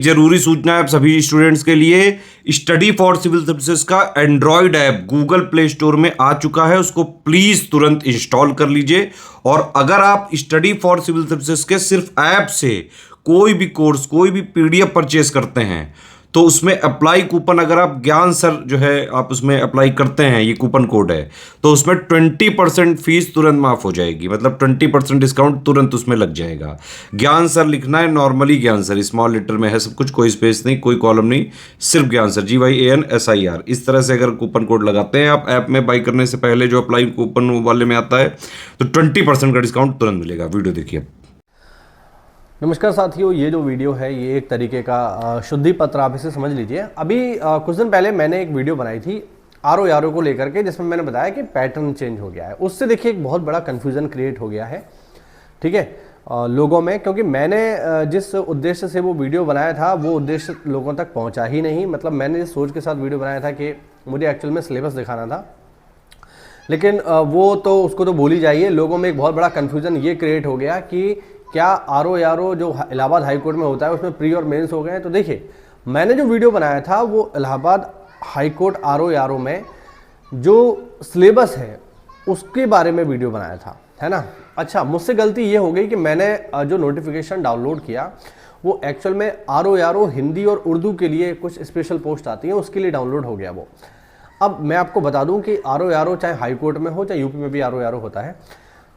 जरूरी सूचना है आप सभी स्टूडेंट्स के लिए, स्टडी फॉर सिविल सर्विसेज का Android app Google play store में आ चुका है, उसको प्लीज तुरंत इंस्टॉल कर लीजिए। और अगर आप स्टडी फॉर सिविल सर्विसेज के सिर्फ ऐप से कोई भी कोर्स, कोई भी पीडीएफ परचेस करते हैं तो उसमें अप्लाई कूपन, अगर आप ज्ञान सर जो है आप उसमें अप्लाई करते हैं, ये कूपन कोड है, तो उसमें 20% फीस तुरंत माफ हो जाएगी, मतलब 20% डिस्काउंट तुरंत उसमें लग जाएगा। ज्ञान सर लिखना है, नॉर्मली ज्ञान सर स्मॉल लेटर में है सब कुछ, कोई स्पेस नहीं, कोई कॉलम नहीं, सिर्फ ज्ञान सर, GYANSIR। इस तरह से अगर कूपन कोड लगाते हैं आप ऐप में बाई करने से पहले, जो अप्लाई कूपन वाले में आता है, तो 20% का डिस्काउंट तुरंत मिलेगा। वीडियो देखिए। नमस्कार साथियों, ये जो वीडियो है ये एक तरीके का शुद्धि पत्र, आप इसे समझ लीजिए। अभी कुछ दिन पहले मैंने एक वीडियो बनाई थी RO को लेकर के, जिसमें मैंने बताया कि पैटर्न चेंज हो गया है। उससे देखिए एक बहुत बड़ा कन्फ्यूज़न क्रिएट हो गया है, ठीक है, लोगों में, क्योंकि मैंने जिस उद्देश्य से वो वीडियो बनाया था वो उद्देश्य लोगों तक पहुँचा ही नहीं। मतलब मैंने जिस सोच के साथ वीडियो बनाया था कि मुझे एक्चुअल में सिलेबस दिखाना था, लेकिन वो तो उसको तो भूल ही जाइए। लोगों में एक बहुत बड़ा कन्फ्यूज़न ये क्रिएट हो गया कि क्या RO जो इलाहाबाद हाई कोर्ट में होता है उसमें प्री और मेंस हो गए हैं। तो देखिए, मैंने जो वीडियो बनाया था वो इलाहाबाद हाई कोर्ट RO में जो सिलेबस है उसके बारे में वीडियो बनाया था, है ना। अच्छा, मुझसे गलती ये हो गई कि मैंने जो नोटिफिकेशन डाउनलोड किया वो एक्चुअल में RO हिंदी और उर्दू के लिए कुछ स्पेशल पोस्ट आती हैं, उसके लिए डाउनलोड हो गया वो। अब मैं आपको बता दूं कि RO चाहे हाई कोर्ट में हो चाहे यूपी में भी RO होता है,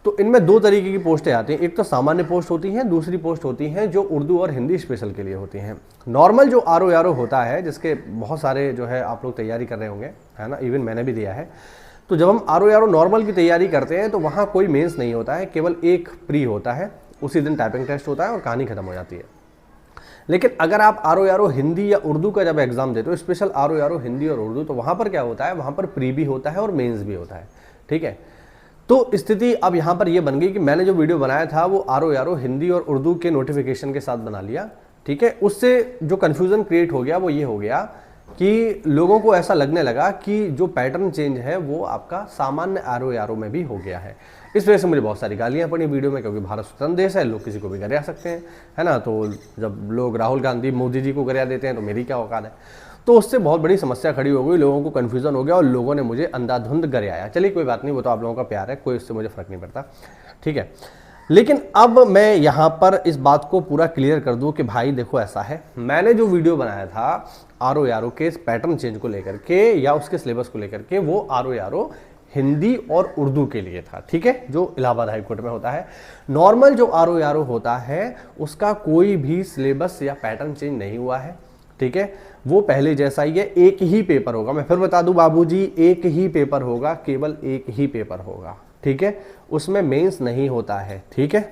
तो इनमें दो तरीके की पोस्टें आती हैं। एक तो सामान्य पोस्ट होती हैं, दूसरी पोस्ट होती हैं जो उर्दू और हिंदी स्पेशल के लिए होती हैं। नॉर्मल जो RO होता है, जिसके बहुत सारे जो है आप लोग तैयारी कर रहे होंगे, है ना, इवन मैंने भी दिया है। तो जब हम RO नॉर्मल की तैयारी करते हैं तो वहाँ कोई मेंस नहीं होता है, केवल एक प्री होता है, उसी दिन टाइपिंग टेस्ट होता है और कहानी खत्म हो जाती है। लेकिन अगर आप RO हिंदी या उर्दू का जब एग्जाम देते हो, स्पेशल RO हिंदी और उर्दू, तो वहाँ पर क्या होता है, वहाँ पर प्री भी होता है और मेंस भी होता है, ठीक है। तो स्थिति अब यहाँ पर ये बन गई कि मैंने जो वीडियो बनाया था वो RO हिंदी और उर्दू के नोटिफिकेशन के साथ बना लिया, ठीक है। उससे जो कन्फ्यूज़न क्रिएट हो गया वो ये हो गया कि लोगों को ऐसा लगने लगा कि जो पैटर्न चेंज है वो आपका सामान्य RO में भी हो गया है। इस वजह से मुझे बहुत सारी गालियाँ पड़ी वीडियो में, क्योंकि भारत स्वतंत्र देश है, लोग किसी को भी गरिया सकते हैं, है ना। तो जब लोग राहुल गांधी, मोदी जी को गरिया देते हैं तो मेरी क्या औकात है। तो उससे बहुत बड़ी समस्या खड़ी हो गई, लोगों को कन्फ्यूज़न हो गया और लोगों ने मुझे अंधाधुंध गरियाया। चलिए कोई बात नहीं, वो तो आप लोगों का प्यार है, कोई उससे मुझे फ़र्क नहीं पड़ता, ठीक है। लेकिन अब मैं यहाँ पर इस बात को पूरा क्लियर कर दूँ कि भाई देखो, ऐसा है, मैंने जो वीडियो बनाया था RO के इस पैटर्न चेंज को लेकर के या उसके सिलेबस को लेकर के, वो RO हिंदी और उर्दू के लिए था, ठीक है, जो इलाहाबाद हाई कोर्ट में होता है। नॉर्मल जो RO होता है उसका कोई भी सिलेबस या पैटर्न चेंज नहीं हुआ है, ठीक है, वो पहले जैसा ही है। एक ही पेपर होगा, मैं फिर बता दूं बाबूजी, एक ही पेपर होगा, केवल एक ही पेपर होगा, ठीक है, उसमें मेंस नहीं होता है, ठीक है।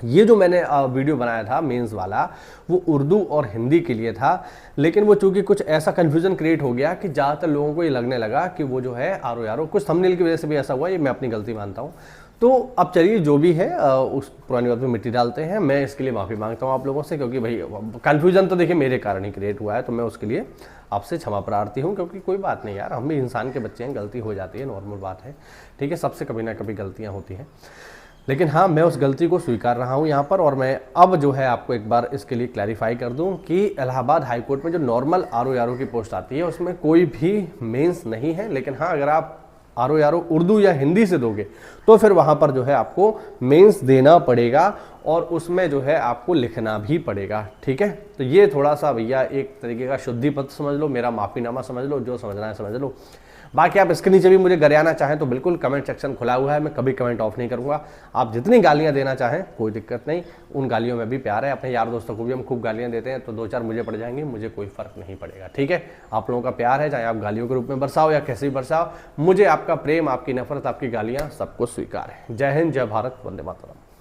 ये जो मैंने वीडियो बनाया था मेंस वाला, वो उर्दू और हिंदी के लिए था, लेकिन वो चूंकि कुछ ऐसा कन्फ्यूजन क्रिएट हो गया कि ज़्यादातर लोगों को ये लगने लगा कि वो जो है RO कुछ थंबनेल की वजह से भी ऐसा हुआ, ये मैं अपनी गलती मानता हूँ। तो अब चलिए, जो भी है उस पुरानी बात में मिट्टी डालते हैं। मैं इसके लिए माफ़ी मांगता हूँ आप लोगों से, क्योंकि भाई कन्फ्यूजन तो देखिए मेरे कारण ही क्रिएट हुआ है, तो मैं उसके लिए आपसे क्षमा प्रार्थी हूँ। क्योंकि कोई बात नहीं यार, हम भी इंसान के बच्चे हैं, गलती हो जाती है, नॉर्मल बात है, ठीक है, सबसे कभी ना कभी गलतियाँ होती हैं। लेकिन हाँ, मैं उस गलती को स्वीकार रहा हूँ यहाँ पर, और मैं अब जो है आपको एक बार इसके लिए क्लैरिफाई कर दूँ कि इलाहाबाद हाई कोर्ट में जो नॉर्मल RO की पोस्ट आती है उसमें कोई भी मेंस नहीं है। लेकिन हाँ, अगर आप RO उर्दू या हिंदी से दोगे तो फिर वहाँ पर जो है आपको मेंस देना पड़ेगा और उसमें जो है आपको लिखना भी पड़ेगा, ठीक है। तो ये थोड़ा सा भैया एक तरीके का शुद्धि पत्र समझ लो, मेरा माफ़ीनामा समझ लो, जो समझना है समझ लो। बाकी आप इसके नीचे भी मुझे गरियाना चाहें तो बिल्कुल कमेंट सेक्शन खुला हुआ है, मैं कभी कमेंट ऑफ नहीं करूंगा। आप जितनी गालियां देना चाहें कोई दिक्कत नहीं, उन गालियों में भी प्यार है। अपने यार दोस्तों को भी हम खूब गालियां देते हैं, तो 2-4 मुझे पड़ जाएंगे, मुझे कोई फर्क नहीं पड़ेगा, ठीक है। आप लोगों का प्यार है, चाहे आप गालियों के रूप में बरसाओ या कैसे भी बरसाओ, मुझे आपका प्रेम, आपकी नफरत, आपकी गालियाँ सब कुछ स्वीकार है। जय हिंद, जय भारत, वंदे मातरम।